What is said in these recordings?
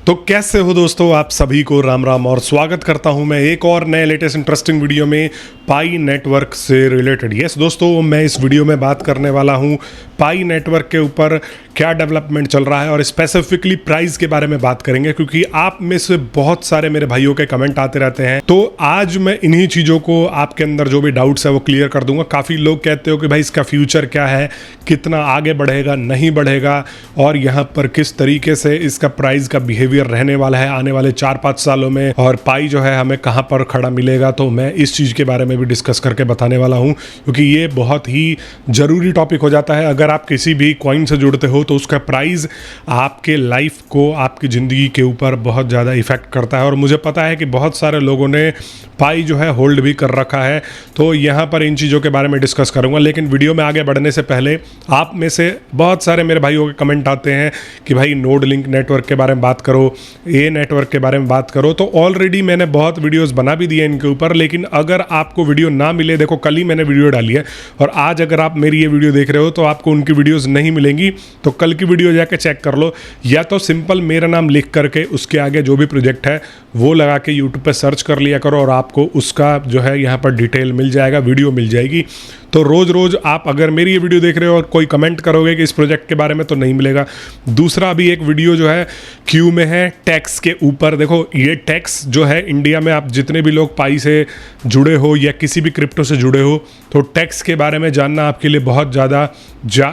तो कैसे हो दोस्तों, आप सभी को राम राम और स्वागत करता हूं मैं एक और नए लेटेस्ट इंटरेस्टिंग वीडियो में पाई नेटवर्क से रिलेटेड। यस दोस्तों, मैं इस वीडियो में बात करने वाला हूं पाई नेटवर्क के ऊपर क्या डेवलपमेंट चल रहा है और स्पेसिफिकली प्राइस के बारे में बात करेंगे, क्योंकि आप में से बहुत सारे मेरे भाइयों के कमेंट आते रहते हैं। तो आज मैं इन्हीं चीज़ों को आपके अंदर जो भी डाउट्स है वो क्लियर कर दूंगा। काफ़ी लोग कहते हो कि भाई इसका फ्यूचर क्या है, कितना आगे बढ़ेगा नहीं बढ़ेगा, और यहाँ पर किस तरीके से इसका प्राइस का बिहेवियर रहने वाला है आने वाले 4-5 सालों में, और पाई जो है हमें कहाँ पर खड़ा मिलेगा। तो मैं इस चीज़ के बारे में भी डिस्कस करके बताने वाला हूँ, क्योंकि ये बहुत ही ज़रूरी टॉपिक हो जाता है। अगर आप किसी भी कॉइन से जुड़ते हो तो उसका प्राइस आपके लाइफ को, आपकी ज़िंदगी के ऊपर बहुत ज़्यादा इफेक्ट करता है। और मुझे पता है कि बहुत सारे लोगों ने पाई जो है होल्ड भी कर रखा है, तो यहाँ पर इन चीज़ों के बारे में डिस्कस करूँगा। लेकिन वीडियो में आगे बढ़ने से पहले आप में से बहुत सारे मेरे भाइयों के कमेंट आते हैं कि भाई नोड लिंक नेटवर्क के बारे में बात करो, ये नेटवर्क के बारे में बात करो। तो ऑलरेडी मैंने बहुत वीडियोस बना भी दिए इनके ऊपर, लेकिन अगर आपको वीडियो ना मिले, देखो कल ही मैंने वीडियो डाली है और आज अगर आप मेरी ये वीडियो देख रहे हो तो आपको उनकी वीडियोस नहीं मिलेंगी। तो कल की वीडियो जाके चेक कर लो, या तो सिंपल मेरा नाम लिख करके उसके आगे जो भी प्रोजेक्ट है वो लगा के यूट्यूब पे सर्च कर लिया करो और आपको उसका जो है यहाँ पर डिटेल मिल जाएगा, वीडियो मिल जाएगी। तो रोज़ रोज़ आप अगर मेरी ये वीडियो देख रहे हो और कोई कमेंट करोगे कि इस प्रोजेक्ट के बारे में, तो नहीं मिलेगा। दूसरा भी एक वीडियो जो है क्यू में है टैक्स के ऊपर। देखो ये टैक्स जो है इंडिया में, आप जितने भी लोग पाई से जुड़े हो या किसी भी क्रिप्टो से जुड़े हो, तो टैक्स के बारे में जानना आपके लिए बहुत ज़्यादा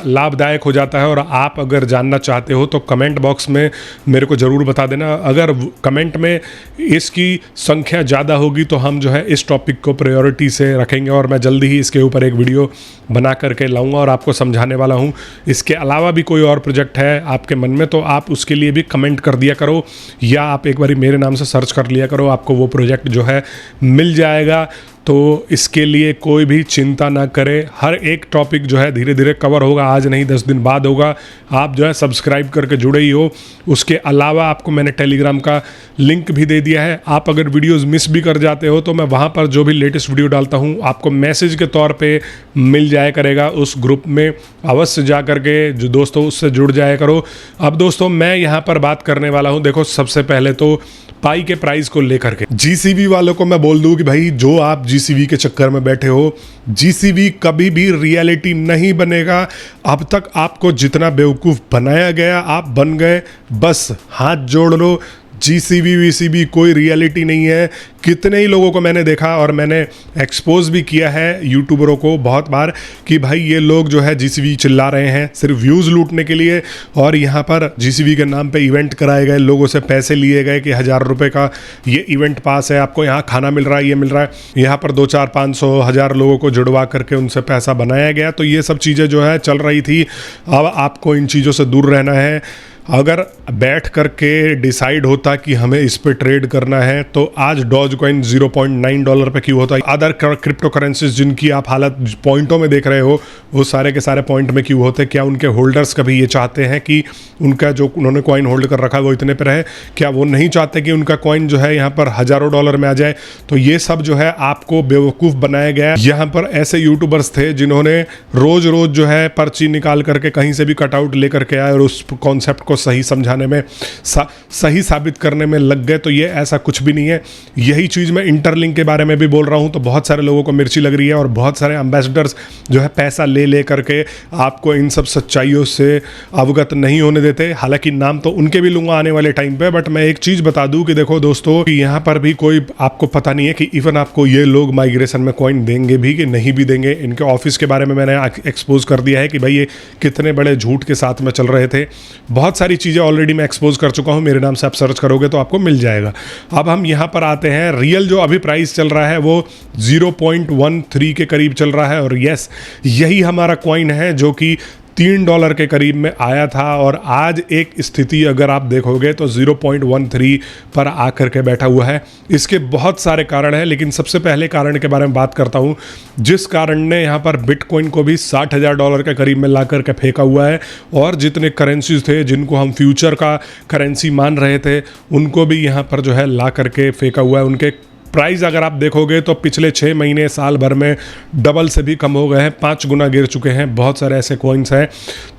लाभदायक हो जाता है। और आप अगर जानना चाहते हो तो कमेंट बॉक्स में मेरे को ज़रूर बता देना। अगर कमेंट में इसकी संख्या ज़्यादा होगी तो हम जो है इस टॉपिक को प्रायोरिटी से रखेंगे और मैं जल्दी ही इसके ऊपर एक वीडियो बना करके लाऊंगा और आपको समझाने वाला हूं। इसके अलावा भी कोई और प्रोजेक्ट है आपके मन में तो आप उसके लिए भी कमेंट कर दिया करो, या आप एक बारी मेरे नाम से सर्च कर लिया करो, आपको वो प्रोजेक्ट जो है मिल जाएगा। तो इसके लिए कोई भी चिंता ना करें, हर एक टॉपिक जो है धीरे धीरे कवर होगा, आज नहीं 10 दिन बाद होगा। आप जो है सब्सक्राइब करके जुड़े ही हो। उसके अलावा आपको मैंने टेलीग्राम का लिंक भी दे दिया है। आप अगर वीडियोस मिस भी कर जाते हो तो मैं वहाँ पर जो भी लेटेस्ट वीडियो डालता हूँ आपको मैसेज के तौर पे मिल जाया करेगा। उस ग्रुप में अवश्य जा करके जो दोस्तों उससे जुड़ जाया करो। अब दोस्तों मैं यहाँ पर बात करने वाला हूँ, देखो सबसे पहले तो पाई के प्राइस को लेकर के जीसीबी वालों को मैं बोल दूं कि भाई जो आप जीसीबी के चक्कर में बैठे हो, जीसीबी कभी भी रियलिटी नहीं बनेगा। अब तक आपको जितना बेवकूफ़ बनाया गया आप बन गए, बस हाथ जोड़ लो। जीसीबी वीसीबी कोई रियलिटी नहीं है। कितने ही लोगों को मैंने देखा और मैंने एक्सपोज भी किया है यूट्यूबरों को बहुत बार कि भाई ये लोग जो है जीसीबी चिल्ला रहे हैं सिर्फ व्यूज़ लूटने के लिए, और यहाँ पर जीसीबी के नाम पे इवेंट कराए गए, लोगों से पैसे लिए गए कि 1000 रुपये का ये इवेंट पास है, आपको यहाँ खाना मिल रहा है, ये मिल रहा है। यहाँ पर 2, 4, 500, 1000 लोगों को जुड़वा करके उनसे पैसा बनाया गया। तो ये सब चीज़ें जो है चल रही थी। अब आपको इन चीज़ों से दूर रहना है। अगर बैठ करके डिसाइड होता कि हमें इस पे ट्रेड करना है तो आज डॉज कॉइन $0.9 पे क्यों होता है। अदर क्रिप्टो करेंसीज जिनकी आप हालत पॉइंटों में देख रहे हो वो सारे के सारे पॉइंट में क्यों होते? क्या उनके होल्डर्स कभी ये चाहते हैं कि उनका जो उन्होंने कॉइन होल्ड कर रखा है वो इतने पे रहे? क्या वो नहीं चाहते कि उनका कॉइन जो है यहाँ पर हज़ारों डॉलर में आ जाए? तो ये सब जो है आपको बेवकूफ़ बनाया गया। यहाँ पर ऐसे यूट्यूबर्स थे जिन्होंने रोज़ रोज़ जो है पर्ची निकाल करके कहीं से भी कटआउट लेकर के आए और उस कॉन्सेप्ट को सही समझाने में सही साबित करने में लग गए। तो ये ऐसा कुछ भी नहीं है। यही चीज़ मैं इंटरलिंक के बारे में भी बोल रहा हूँ, तो बहुत सारे लोगों को मिर्ची लग रही है और बहुत सारे एम्बेसडर्स जो है पैसा ले ले करके आपको इन सब सच्चाइयों से अवगत नहीं होने देते। हालांकि नाम तो उनके भी लूँगा आने वाले टाइम पे, बट मैं एक चीज़ बता दूँ कि देखो दोस्तों, यहाँ पर भी कोई आपको पता नहीं है कि इवन आपको ये लोग माइग्रेशन में कॉइन देंगे भी कि नहीं भी देंगे। इनके ऑफिस के बारे में मैंने एक्सपोज कर दिया है कि भाई ये कितने बड़े झूठ के साथ में चल रहे थे। बहुत सारी चीज़ें ऑलरेडी मैं एक्सपोज कर चुका हूं, मेरे नाम से आप सर्च करोगे तो आपको मिल जाएगा। अब हम यहां पर आते हैं, रियल जो अभी प्राइस चल रहा है वो 0.13 के करीब चल रहा है। और यस, यही हमारा कॉइन है जो कि $3 के करीब में आया था, और आज एक स्थिति अगर आप देखोगे तो 0.13 पर आकर के बैठा हुआ है। इसके बहुत सारे कारण हैं, लेकिन सबसे पहले कारण के बारे में बात करता हूं जिस कारण ने यहाँ पर बिटकॉइन को भी $60,000 के करीब में ला करके फेंका हुआ है, और जितने करेंसीज थे जिनको हम फ्यूचर का करेंसी मान रहे थे उनको भी यहाँ पर जो है ला करके फेंका हुआ है। उनके प्राइस अगर आप देखोगे तो पिछले 6 महीने साल भर में डबल से भी कम हो गए हैं, 5 गुना गिर चुके हैं। बहुत सारे ऐसे कॉइन्स हैं।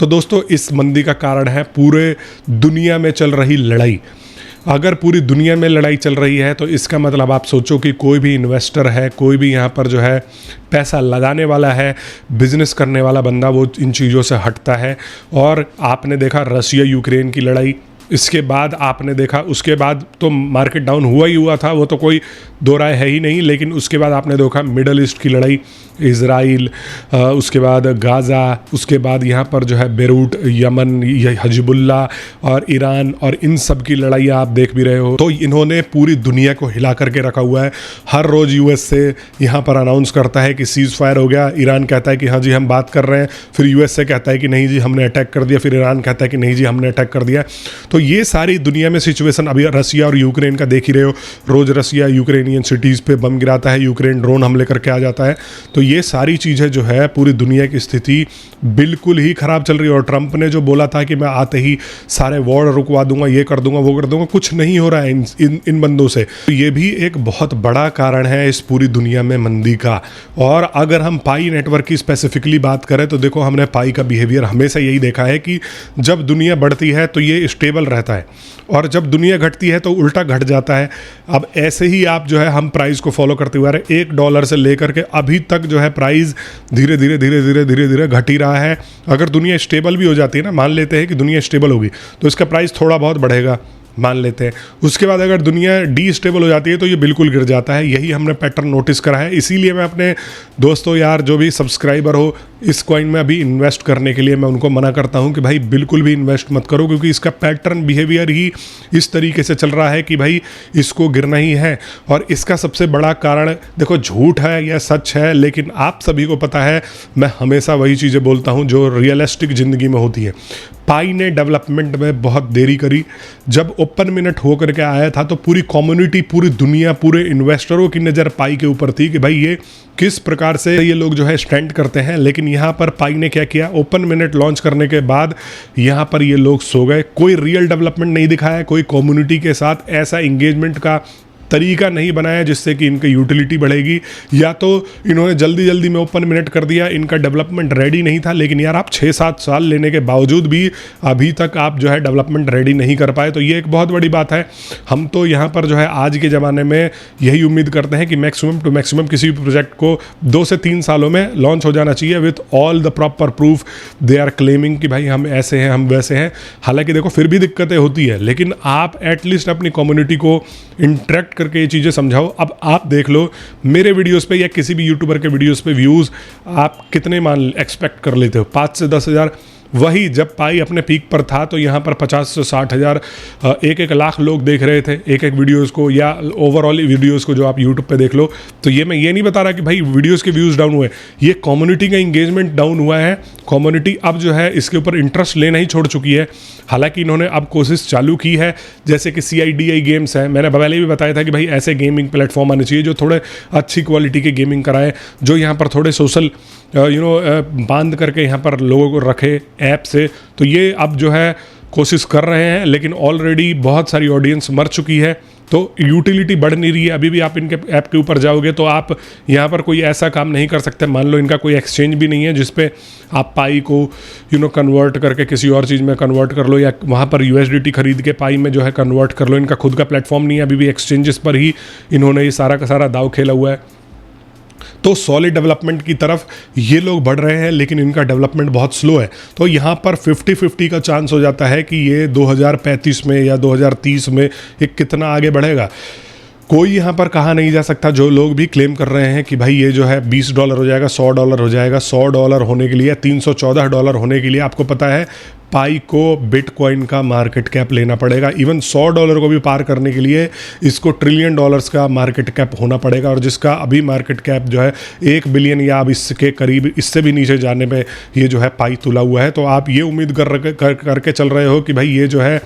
तो दोस्तों इस मंदी का कारण है पूरे दुनिया में चल रही लड़ाई। अगर पूरी दुनिया में लड़ाई चल रही है तो इसका मतलब आप सोचो कि कोई भी इन्वेस्टर है, कोई भी यहाँ पर जो है पैसा लगाने वाला है, बिजनेस करने वाला बंदा, वो इन चीज़ों से हटता है। और आपने देखा रशिया यूक्रेन की लड़ाई, इसके बाद आपने देखा उसके बाद तो मार्केट डाउन हुआ ही हुआ था, वो तो कोई दो राय है ही नहीं। लेकिन उसके बाद आपने देखा मिडल ईस्ट की लड़ाई, इज़राइल, उसके बाद गाज़ा, उसके बाद यहाँ पर जो है बेरूट, यमन, हिजबुल्ला और ईरान, और इन सब की लड़ाई आप देख भी रहे हो। तो इन्होंने पूरी दुनिया को हिला करके रखा हुआ है। हर रोज़ यूएस से यहाँ पर अनाउंस करता है कि सीज़ फायर हो गया, ईरान कहता है कि हाँ जी हम बात कर रहे हैं, फिर यूएस से कहता है कि नहीं जी हमने अटैक कर दिया, फिर ईरान कहता है कि नहीं जी हमने अटैक कर दिया। तो ये सारी दुनिया में सिचुएशन अभी रसिया और यूक्रेन का देख ही रहे हो। रोज़ रसिया यूक्रेनियन सिटीज़ पे बम गिराता है, यूक्रेन ड्रोन हमले करके आ जाता है। तो ये सारी चीज़ें जो है पूरी दुनिया की स्थिति बिल्कुल ही ख़राब चल रही है। और ट्रंप ने जो बोला था कि मैं आते ही सारे वॉर रुकवा दूंगा, ये कर दूंगा, वो कर दूंगा, कुछ नहीं हो रहा है इन बंदों से। तो ये भी एक बहुत बड़ा कारण है इस पूरी दुनिया में मंदी का। और अगर हम पाई नेटवर्क की स्पेसिफिकली बात करें तो देखो हमने पाई का बिहेवियर हमेशा यही देखा है कि जब दुनिया बढ़ती है तो ये स्टेबल रहता है, और जब दुनिया घटती है तो उल्टा घट जाता है। अब ऐसे ही आप जो है हम प्राइस को फॉलो करते हुए आ रहे, $1 से लेकर के अभी तक जो है प्राइस धीरे धीरे धीरे धीरे धीरे धीरे घट ही रहा है। अगर दुनिया स्टेबल भी हो जाती है ना, मान लेते हैं कि दुनिया स्टेबल होगी तो इसका प्राइस थोड़ा बहुत बढ़ेगा, मान लेते हैं। उसके बाद अगर दुनिया डी स्टेबल हो जाती है तो ये बिल्कुल गिर जाता है। यही हमने पैटर्न नोटिस करा है। इसीलिए मैं अपने दोस्तों यार जो भी सब्सक्राइबर हो इस कॉइन में अभी इन्वेस्ट करने के लिए मैं उनको मना करता हूं कि भाई बिल्कुल भी इन्वेस्ट मत करो, क्योंकि इसका पैटर्न बिहेवियर ही इस तरीके से चल रहा है कि भाई इसको गिरना ही है। और इसका सबसे बड़ा कारण देखो झूठ है या सच है, लेकिन आप सभी को पता है मैं हमेशा वही चीज़ें बोलता हूँ जो रियलिस्टिक ज़िंदगी में होती है। पाई ने डेवलपमेंट में बहुत देरी करी। जब ओपन मिनट हो करके आया था तो पूरी कम्युनिटी, पूरी दुनिया, पूरे इन्वेस्टरों की नज़र पाई के ऊपर थी कि भाई ये किस प्रकार से ये लोग जो है स्टैंड करते हैं। लेकिन यहाँ पर पाई ने क्या किया, ओपन मिनट लॉन्च करने के बाद यहाँ पर ये लोग सो गए। कोई रियल डेवलपमेंट नहीं दिखाया, कोई कम्युनिटी के साथ ऐसा इंगेजमेंट का तरीका नहीं बनाया जिससे कि इनकी यूटिलिटी बढ़ेगी। या तो इन्होंने जल्दी जल्दी में ओपन मिनट कर दिया, इनका डेवलपमेंट रेडी नहीं था। लेकिन यार आप 6-7 साल लेने के बावजूद भी अभी तक आप जो है डेवलपमेंट रेडी नहीं कर पाए, तो ये एक बहुत बड़ी बात है। हम तो यहाँ पर जो है आज के ज़माने में यही उम्मीद करते हैं कि मैक्सिमम टू मैक्सिमम किसी भी प्रोजेक्ट को 2 से 3 सालों में लॉन्च हो जाना चाहिए with all the proper proof they are claiming कि भाई हम ऐसे हैं, हम वैसे हैं। हालांकि देखो फिर भी दिक्कतें होती है, लेकिन आप एटलीस्ट अपनी कम्युनिटी को इंटरेक्ट करके ये चीज़ें समझाओ। अब आप देख लो मेरे वीडियोस पे या किसी भी यूट्यूबर के वीडियोस पे व्यूज़ आप कितने एक्सपेक्ट कर लेते हो, 5 से 10 हज़ार। वही जब पाई अपने पीक पर था तो यहाँ पर 50 से 60 हज़ार, 1-1 लाख लोग देख रहे थे एक वीडियोस को, या ओवरऑल वीडियोस को जो आप यूट्यूब पे देख लो। तो ये मैं ये नहीं बता रहा कि भाई वीडियोस के व्यूज़ डाउन हुए, ये कम्युनिटी का इंगेजमेंट डाउन हुआ है। कम्युनिटी अब जो है इसके ऊपर इंटरेस्ट लेना ही छोड़ चुकी है। हालांकि इन्होंने अब कोशिश चालू की है, जैसे कि CIDI गेम्स है, मैंने पहले भी बताया था कि भाई ऐसे गेमिंग प्लेटफॉर्म आने चाहिए जो थोड़े अच्छी क्वालिटी के गेमिंग कराए, जो यहाँ पर थोड़े सोशल बांध करके यहाँ पर लोगों को रखे ऐप से। तो ये अब जो है कोशिश कर रहे हैं, लेकिन ऑलरेडी बहुत सारी ऑडियंस मर चुकी है, तो यूटिलिटी बढ़ नहीं रही है। अभी भी आप इनके ऐप के ऊपर जाओगे तो आप यहाँ पर कोई ऐसा काम नहीं कर सकते। मान लो इनका कोई एक्सचेंज भी नहीं है जिस पे आप पाई को कन्वर्ट करके किसी और चीज़ में कन्वर्ट कर लो, या वहाँ पर USDT खरीद के पाई में जो है कन्वर्ट कर लो। इनका खुद का प्लेटफॉर्म नहीं है, अभी भी एक्सचेंजेस पर ही इन्होंने ये सारा का सारा दाव खेला हुआ है। तो सॉलिड डेवलपमेंट की तरफ ये लोग बढ़ रहे हैं, लेकिन इनका डेवलपमेंट बहुत स्लो है। तो यहाँ पर 50-50 का चांस हो जाता है कि ये 2035 में या 2030 में ये कितना आगे बढ़ेगा, कोई यहाँ पर कहा नहीं जा सकता। जो लोग भी क्लेम कर रहे हैं कि भाई ये जो है $20 हो जाएगा, $100 हो जाएगा, $100 होने के लिए, $314 होने के लिए आपको पता है पाई को बिटकॉइन का मार्केट कैप लेना पड़ेगा। इवन $100 को भी पार करने के लिए इसको $1 ट्रिलियन का मार्केट कैप होना पड़ेगा, और जिसका अभी मार्केट कैप जो है 1 बिलियन या अब इसके करीब, इससे भी नीचे जाने पे ये जो है पाई तुला हुआ है। तो आप ये उम्मीद करके चल रहे हो कि भाई ये जो है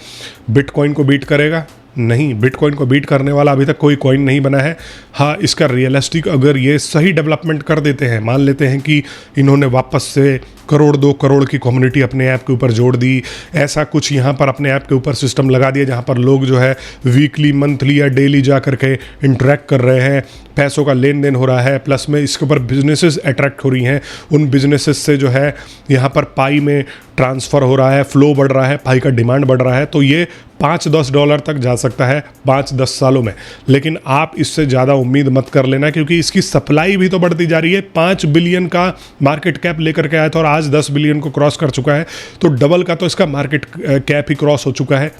बिटकॉइन को बीट करेगा? नहीं, बिटकॉइन को बीट करने वाला अभी तक कोई कॉइन नहीं बना है। हाँ, इसका रियलिस्टिक अगर ये सही डेवलपमेंट कर देते हैं, मान लेते हैं कि इन्होंने वापस से करोड़ 2 करोड़ की कम्युनिटी अपने ऐप के ऊपर जोड़ दी। ऐसा कुछ यहाँ पर अपने ऐप के ऊपर सिस्टम लगा दिया जहाँ पर लोग जो है वीकली, मंथली या डेली जा करके इंटरेक्ट कर रहे हैं, पैसों का लेन देन हो रहा है। प्लस में इसके ऊपर बिजनेसेस अट्रैक्ट हो रही हैं, उन बिजनेसेस से जो है यहाँ पर पाई में ट्रांसफ़र हो रहा है, फ्लो बढ़ रहा है, पाई का डिमांड बढ़ रहा है। तो ये $5-10 तक जा सकता है 5-10 सालों में, लेकिन आप इससे ज़्यादा उम्मीद मत कर लेना, क्योंकि इसकी सप्लाई भी तो बढ़ती जा रही है। 5 बिलियन का मार्केट कैप लेकर के आया था और आज 10 बिलियन को क्रॉस कर चुका है, तो डबल का तो इसका मार्केट कैप ही क्रॉस हो चुका है,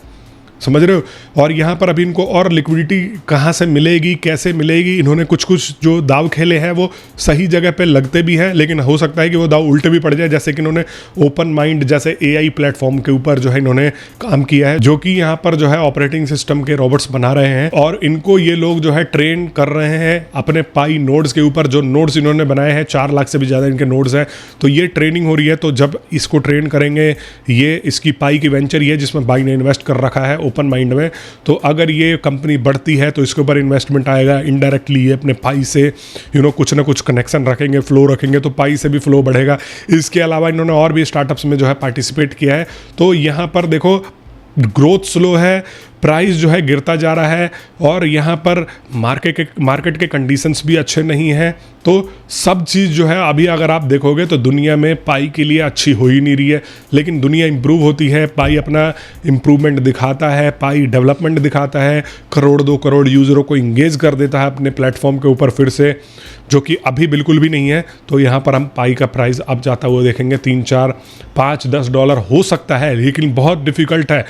समझ रहे हो। और यहाँ पर अभी इनको और लिक्विडिटी कहाँ से मिलेगी, कैसे मिलेगी, इन्होंने कुछ कुछ जो दाव खेले हैं वो सही जगह पे लगते भी हैं, लेकिन हो सकता है कि वो दाव उल्टे भी पड़ जाए। जैसे कि इन्होंने ओपन माइंड जैसे AI प्लेटफॉर्म के ऊपर जो है इन्होंने काम किया है, जो कि यहाँ पर जो है ऑपरेटिंग सिस्टम के रोबोट्स बना रहे हैं और इनको ये लोग जो है ट्रेन कर रहे हैं अपने पाई नोड्स के ऊपर। जो नोड्स इन्होंने बनाए हैं 4 लाख से भी ज़्यादा इनके नोड्स हैं, तो ये ट्रेनिंग हो रही है। तो जब इसको ट्रेन करेंगे, ये इसकी पाई की वेंचर ये जिसमें बाई ने इन्वेस्ट कर रखा है ओपन माइंड में, तो अगर ये कंपनी बढ़ती है तो इसके ऊपर इन्वेस्टमेंट आएगा इनडायरेक्टली। ये अपने पाई से कुछ ना कुछ कनेक्शन रखेंगे, फ्लो रखेंगे, तो पाई से भी फ्लो बढ़ेगा। इसके अलावा इन्होंने और भी स्टार्टअप्स में जो है पार्टिसिपेट किया है। तो यहाँ पर देखो ग्रोथ स्लो है, प्राइस जो है गिरता जा रहा है और यहाँ पर मार्केट के कंडीशंस भी अच्छे नहीं हैं। तो सब चीज़ जो है अभी अगर आप देखोगे तो दुनिया में पाई के लिए अच्छी हो ही नहीं रही है, लेकिन दुनिया इंप्रूव होती है, पाई अपना इम्प्रूवमेंट दिखाता है, पाई डेवलपमेंट दिखाता है, करोड़ 2 करोड़ यूज़रों को इंगेज कर देता है अपने प्लेटफॉर्म के ऊपर फिर से, जो कि अभी बिल्कुल भी नहीं है। तो यहाँ पर हम पाई का प्राइस अब जाता हुआ देखेंगे 3, 4, 5, $10 हो सकता है, लेकिन बहुत डिफ़िकल्ट है।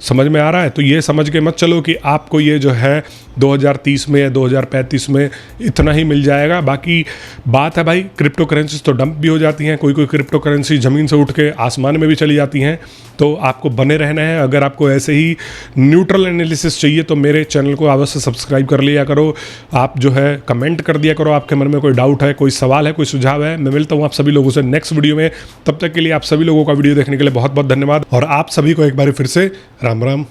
समझ में आ रहा है? तो ये समझ के मत चलो कि आपको ये जो है 2030 में या 2035 में इतना ही मिल जाएगा। बाकी बात है भाई, क्रिप्टो करेंसीज तो डंप भी हो जाती हैं, कोई क्रिप्टो करेंसी ज़मीन से उठ के आसमान में भी चली जाती हैं। तो आपको बने रहना है। अगर आपको ऐसे ही न्यूट्रल एनालिसिस चाहिए तो मेरे चैनल को अवश्य सब्सक्राइब कर लिया करो। आप जो है कमेंट कर दिया करो, आपके मन में कोई डाउट है, कोई सवाल है, कोई सुझाव है। मैं मिलता हूँ आप सभी लोगों से नेक्स्ट वीडियो में। तब तक के लिए आप सभी लोगों का वीडियो देखने के लिए बहुत बहुत धन्यवाद और आप सभी को एक बार फिर से राम राम।